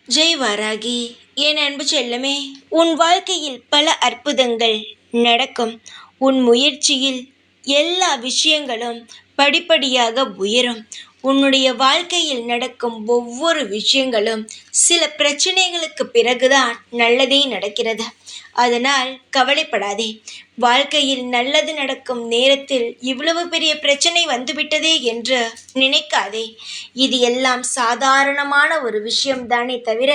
ஜெய் வாராகி. என் அன்பு செல்லமே, உன் வாழ்க்கையில் பல அற்புதங்கள் நடக்கும். உன் முயற்சியில் எல்லா விஷயங்களும் படிப்படியாக உயரும். உன்னுடைய வாழ்க்கையில் நடக்கும் ஒவ்வொரு விஷயங்களும் சில பிரச்சனைகளுக்கு பிறகுதான் நல்லதே நடக்கிறது. அதனால் கவலைப்படாதே. வாழ்க்கையில் நல்லது நடக்கும் நேரத்தில் இவ்வளவு பெரிய பிரச்சனை வந்துவிட்டதே என்று நினைக்காதே. இது எல்லாம் சாதாரணமான ஒரு விஷயம்தானே தவிர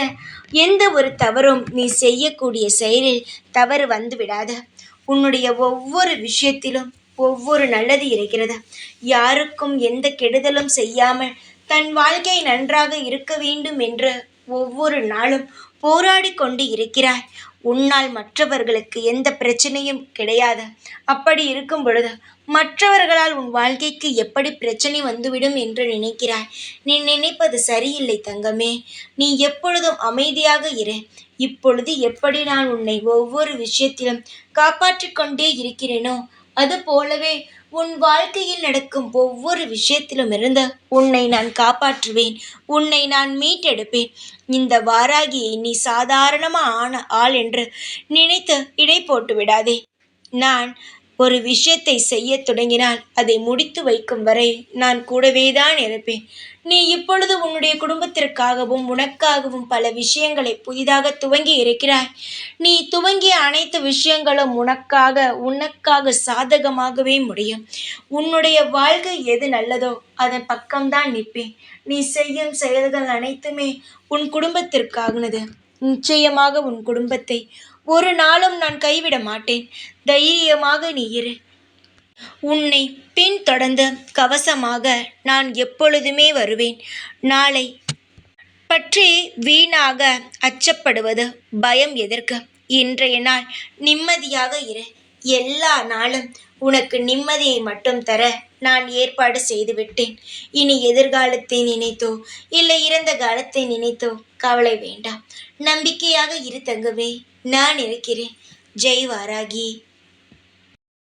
எந்த ஒரு தவறும் நீ செய்யக்கூடிய செயலில் தவறு வந்துவிடாது. உன்னுடைய ஒவ்வொரு விஷயத்திலும் ஒவ்வொரு நல்லது இருக்கிறது. யாருக்கும் எந்த கெடுதலும் செய்யாமல் தன் வாழ்க்கை நன்றாக இருக்க வேண்டும் என்று ஒவ்வொரு நாளும் போராடி கொண்டு இருக்கிறாய். உன்னால் மற்றவர்களுக்கு எந்த பிரச்சனையும் கிடையாது. அப்படி இருக்கும் பொழுது மற்றவர்களால் உன் வாழ்க்கைக்கு எப்படி பிரச்சனை வந்துவிடும் என்று நினைக்கிறாய். நீ நினைப்பது சரியில்லை தங்கமே. நீ எப்பொழுதும் அமைதியாக இரு. இப்பொழுது எப்படி நான் உன்னை ஒவ்வொரு விஷயத்திலும் காப்பாற்றிக் கொண்டே இருக்கிறேனோ அது போலவே உன் வாழ்க்கையில் நடக்கும் ஒவ்வொரு விஷயத்திலும் இருந்து உன்னை நான் காப்பாற்றுவேன். உன்னை நான் மீட்டெடுப்பேன். இந்த வாராகியை நீ சாதாரணமான ஆள் என்று நினைத்து இடை போட்டு விடாதே. நான் ஒரு விஷயத்தை செய்ய தொடங்கினால் அதை முடித்து வைக்கும் வரை நான் கூடவே தான் இருப்பேன். நீ இப்பொழுது உன்னுடைய குடும்பத்திற்காகவும் உனக்காகவும் பல விஷயங்களை புதிதாக துவங்கி இருக்கிறாய். நீ துவங்கிய அனைத்து விஷயங்களும் உனக்காக சாதகமாகவே முடியும். உன்னுடைய வாழ்க்கை எது நல்லதோ அதன் பக்கம்தான் நிற்பேன். நீ செய்யும் செயல்கள் அனைத்துமே உன் குடும்பத்திற்கானது. நிச்சயமாக உன் குடும்பத்தை ஒரு நாளும் நான் கைவிட மாட்டேன். தைரியமாக நீ இரு. உன்னை பின்தொடர்ந்து கவசமாக நான் எப்பொழுதுமே வருவேன். நாளை பற்றி வீணாக அச்சப்படுவது பயம் எதற்கு? இன்றைய நாள் நிம்மதியாக இரு. எல்லா நாளும் உனக்கு நிம்மதியை மட்டும் தர நான் ஏற்பாடு செய்துவிட்டேன். இனி எதிர்காலத்தை நினைத்தோ இல்லை இறந்த காலத்தை நினைத்தோ கவலை வேண்டாம். நம்பிக்கையாக இரு தங்கமே. நான் இருக்கிறேன். ஜெய் வாராகி.